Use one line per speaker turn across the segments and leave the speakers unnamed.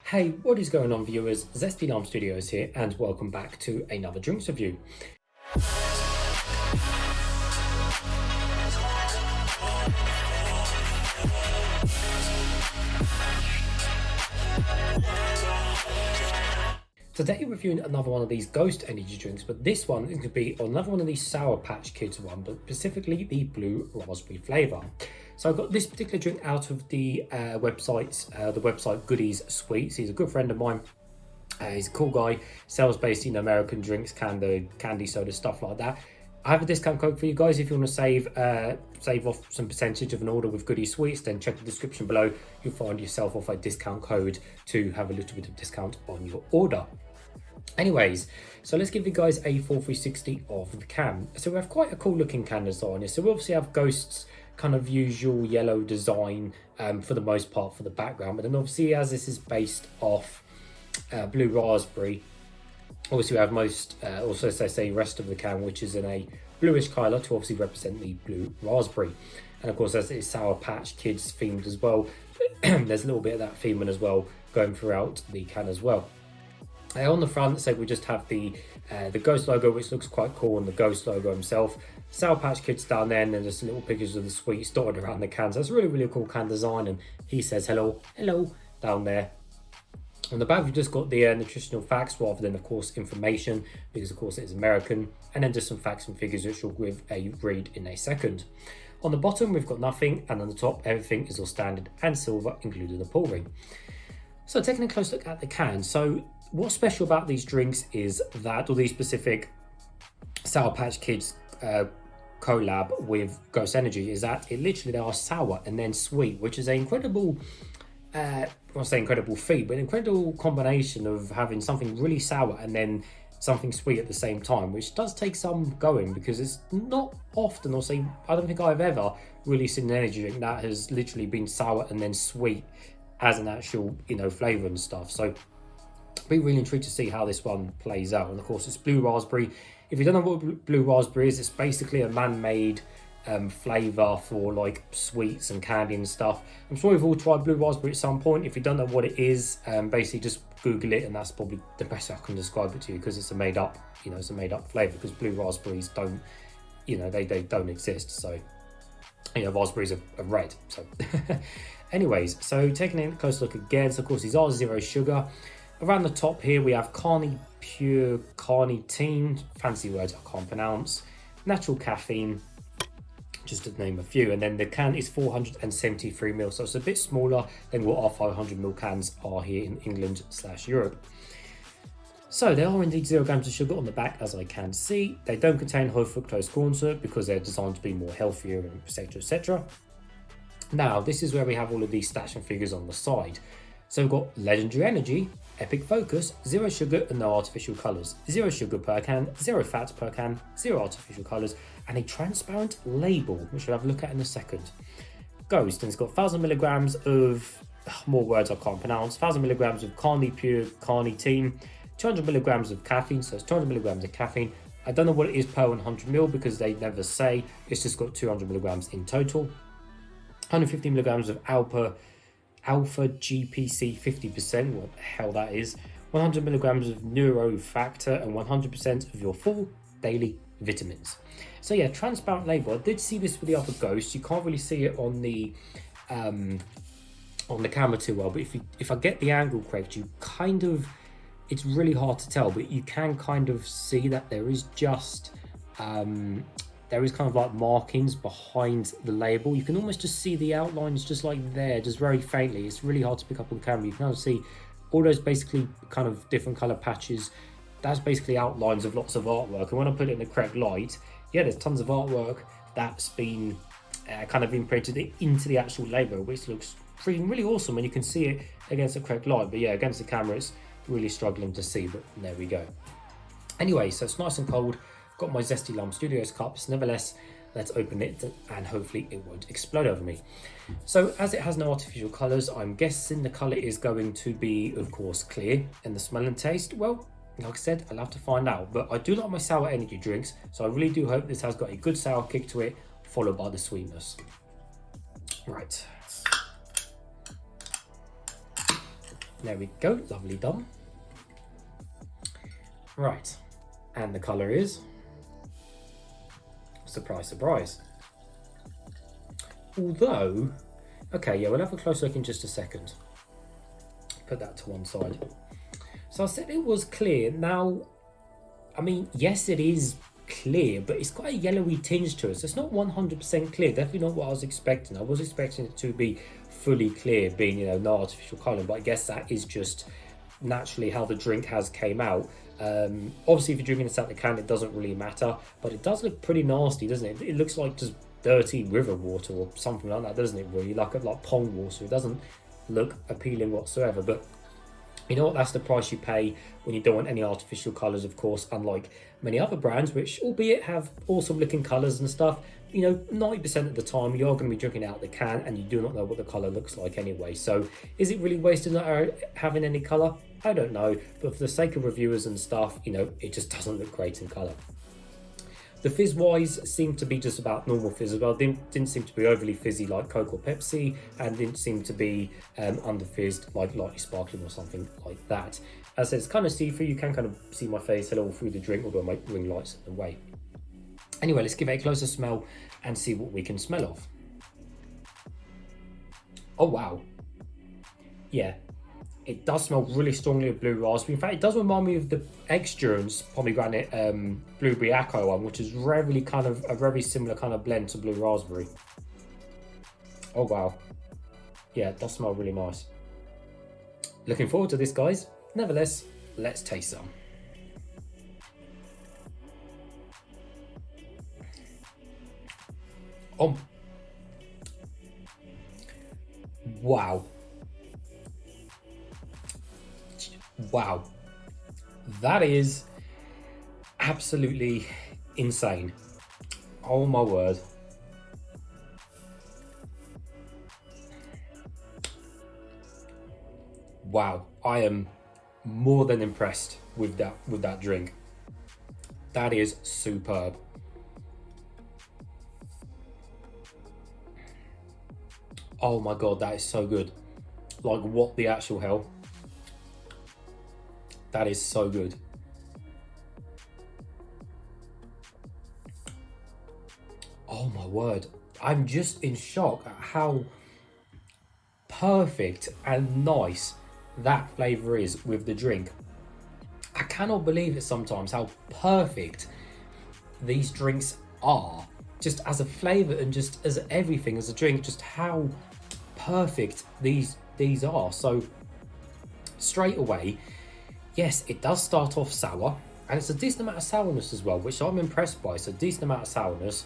Hey, what is going on, viewers? Zesty Lime Studios here, and welcome back to another drinks review. Today we're reviewing another one of these Ghost energy drinks, but this one is going to be another one of these Sour Patch Kids one, but specifically the blue raspberry flavour. So I got this particular drink out of the website Goodies Sweets. He's a good friend of mine. He's a cool guy, sells basically American drinks, candy soda, stuff like that. I have a discount code for you guys if you want to save off some percentage of an order with Goodies Sweets. Then check the description below. You'll find yourself off a discount code to have a little bit of discount on your order. Anyways, so let's give you guys a full 360 of the can. So we have quite a cool looking can design here. So we obviously have Ghost's kind of usual yellow design for the most part for the background, but then obviously as this is based off blue raspberry, obviously we have also say rest of the can, which is in a bluish colour to obviously represent the blue raspberry. And of course as it's Sour Patch Kids themed as well, there's a little bit of that theme as well going throughout the can as well. On the front, so we just have the Ghost logo, which looks quite cool, and the Ghost logo himself. Sour Patch Kids down there, and then just little pictures of the sweets dotted around the can. So it's a really cool can design, and he says hello down there. On the back, we've just got the nutritional facts rather than, of course, information, because of course it is American, and then just some facts and figures which we'll give a read in a second. On the bottom, we've got nothing, and on the top, everything is all standard and silver, including the pull ring. So taking a close look at the can, so what's special about these drinks is that, or these specific Sour Patch Kids collab with Ghost Energy, is that it literally they are sour and then sweet, which is an incredible, I won't say incredible feat, but an incredible combination of having something really sour and then something sweet at the same time, which does take some going, because it's not often, or say, I don't think I've ever really seen an energy drink that has literally been sour and then sweet as an actual, flavour and stuff. So be really intrigued to see how this one plays out. And of course it's blue raspberry. If you don't know what blue raspberry is, it's basically a man-made flavour for like sweets and candy and stuff. I'm sure we've all tried blue raspberry at some point. If you don't know what it is, basically just Google it, and that's probably the best I can describe it to you, because it's a made up, it's a made up flavour, because blue raspberries don't, they don't exist. So, raspberries are red. So anyways, so taking a close look again, so of course these are zero sugar. Around the top here we have Carni Pure Carnitine, fancy words I can't pronounce, natural caffeine, just to name a few, and then the can is 473 ml, so it's a bit smaller than what our 500 ml cans are here in England/Europe. So there are indeed 0 grams of sugar on the back, as I can see. They don't contain high fructose corn syrup because they're designed to be more healthier, and etc. Now this is where we have all of these stats and figures on the side. So we've got Legendary Energy, Epic Focus, 0 sugar and no artificial colours, 0 sugar per can, 0 fats per can, 0 artificial colours, and a transparent label, which we'll have a look at in a second. Ghost, and it's got 1000 milligrams of, more words I can't pronounce, 1000 milligrams of Carni Pure Carnitine, 200 milligrams of caffeine, so it's 200 milligrams of caffeine. I don't know what it is per 100 ml because they never say, it's just got 200 milligrams in total. 150 milligrams of Alpha GPC 50%, what the hell that is, 100 milligrams of Neurofactor, and 100% of your full daily vitamins. So yeah, transparent label. I did see this with the other Ghosts. You can't really see it on the camera too well, but if I get the angle correct, it's really hard to tell, but you can kind of see that there is just there is kind of like markings behind the label. You can almost just see the outlines just like there, just very faintly. It's really hard to pick up on camera. You can kind of see all those basically kind of different color patches. That's basically outlines of lots of artwork. And when I put it in the correct light, yeah, there's tons of artwork that's been kind of imprinted into the actual label, which looks really awesome when you can see it against the correct light. But yeah, against the camera, it's really struggling to see, but there we go. Anyway, so it's nice and cold. Got my Zesty Lime Studios cups. Nevertheless, let's open it and hopefully it won't explode over me. So as it has no artificial colours, I'm guessing the colour is going to be, of course, clear. And the smell and taste, well, like I said, I'll have to find out. But I do like my sour energy drinks, so I really do hope this has got a good sour kick to it, followed by the sweetness. Right. There we go, lovely done. Right, and the colour is, surprise, surprise. Although, okay, yeah, we'll have a close look in just a second. Put that to one side. So I said it was clear. Now, I mean, yes, it is clear, but it's got a yellowy tinge to it. So it's not 100% clear. Definitely not what I was expecting. I was expecting it to be fully clear, being, you know, no artificial colouring, but I guess that is just naturally how the drink has came out. Obviously, if you're drinking this out the can, it doesn't really matter, but it does look pretty nasty, doesn't it? It looks like just dirty river water or something like that, doesn't it? Really, like pond water. It doesn't look appealing whatsoever. But you know what? That's the price you pay when you don't want any artificial colours, of course. Unlike many other brands, which albeit have awesome looking colours and stuff, you know, 90% of the time you are going to be drinking out the can, and you do not know what the colour looks like anyway. So, is it really wasted not having any colour? I don't know, but for the sake of reviewers and stuff, you know, it just doesn't look great in colour. The fizz wise seemed to be just about normal fizz as well. Didn't seem to be overly fizzy like Coke or Pepsi, and didn't seem to be under fizzed like lightly sparkling or something like that. As I said, it's kind of see-through. You can kind of see my face all through the drink, although my ring light's in the way. Anyway, let's give it a closer smell and see what we can smell of. Oh wow, yeah. It does smell really strongly of blue raspberry. In fact, it does remind me of the X-Durance pomegranate blueberry acai one, which is really kind of a very similar kind of blend to blue raspberry. Oh wow. Yeah, it does smell really nice. Looking forward to this, guys. Nevertheless, let's taste some. Oh. Wow. Wow, that is absolutely insane. Oh my word. Wow, I am more than impressed with that drink. That is superb. Oh my god, that is so good. Like, what the actual hell? That is so good. Oh my word. I'm just in shock at how perfect and nice that flavour is with the drink. I cannot believe it sometimes how perfect these drinks are. Just as a flavour and just as everything, as a drink, just how perfect these are. So straight away, yes, it does start off sour, and it's a decent amount of sourness as well, which I'm impressed by. So a decent amount of sourness,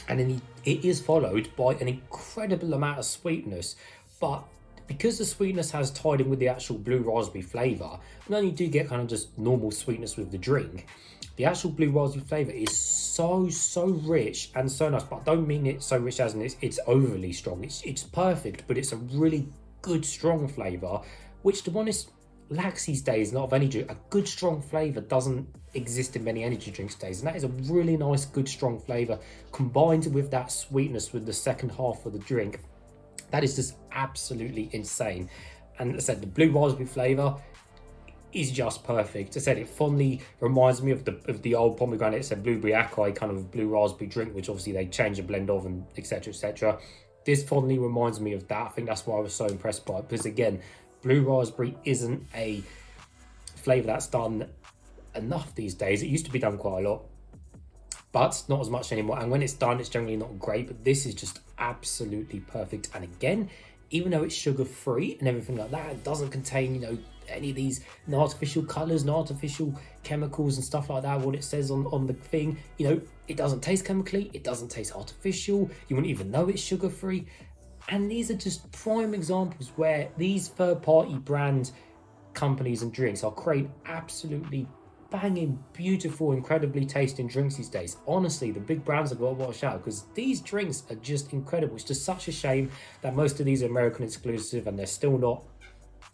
and then it is followed by an incredible amount of sweetness. But because the sweetness has tied in with the actual blue raspberry flavour, not only do you get kind of just normal sweetness with the drink, the actual blue raspberry flavour is so rich and so nice. But I don't mean it so rich as in it's overly strong. It's perfect, but it's a really good strong flavour, which, to be honest, lacks these days. Not of any drink. A good strong flavour doesn't exist in many energy drinks days, and that is a really nice good strong flavour combined with that sweetness with the second half of the drink. That is just absolutely insane. And as I said, the blue raspberry flavour is just perfect. As I said, it fondly reminds me of the old pomegranate, said blueberry acai kind of blue raspberry drink, which obviously they changed the blend of, and etc, etc. This fondly reminds me of that. I think that's why I was so impressed by it, because again, blue raspberry isn't a flavour that's done enough these days. It used to be done quite a lot, but not as much anymore. And when it's done, it's generally not great, but this is just absolutely perfect. And again, even though it's sugar-free and everything like that, it doesn't contain, you know, any of these no artificial colours, no artificial chemicals and stuff like that. What it says on the thing, you know, it doesn't taste chemically, it doesn't taste artificial, you wouldn't even know it's sugar-free. And these are just prime examples where these third-party brand companies and drinks are creating absolutely banging, beautiful, incredibly tasting drinks these days. Honestly, the big brands have got to watch out, because these drinks are just incredible. It's just such a shame that most of these are American exclusive and they're still not,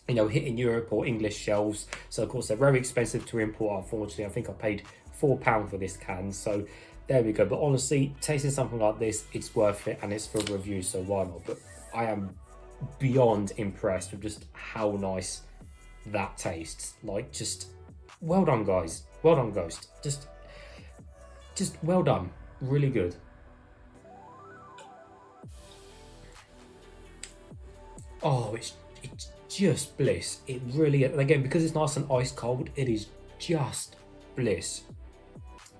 you know, hitting Europe or English shelves. So of course they're very expensive to import, unfortunately. I think I paid £4 for this can, so there we go. But honestly, tasting something like this, it's worth it, and it's for review, so why not? But I am beyond impressed with just how nice that tastes. Like, just well done, guys. Well done, Ghost. Just well done. Really good. Oh, it's just bliss. It really, and again, because it's nice and ice cold, it is just bliss.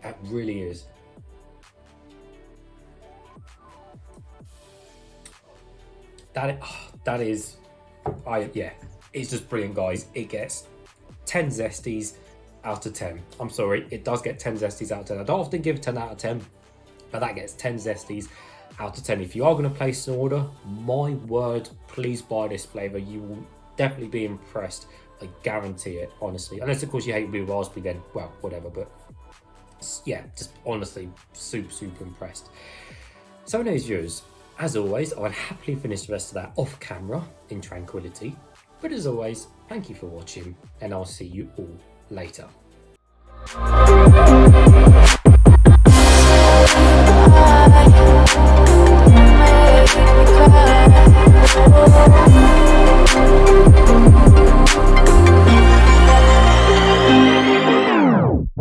It really is. Yeah, it's just brilliant, guys. It gets 10 zesties out of 10. I'm sorry, it does get 10 zesties out of 10. I don't often give 10 out of 10, but that gets 10 zesties out of 10. If you are going to place an order, my word, please buy this flavor. You will definitely be impressed. I guarantee it, honestly. Unless, of course, you hate blue raspberry, then, well, whatever. But yeah, just honestly, super impressed. So anyways, viewers, as always, I would happily finish the rest of that off camera in tranquility. But as always, thank you for watching, and I'll see you all later.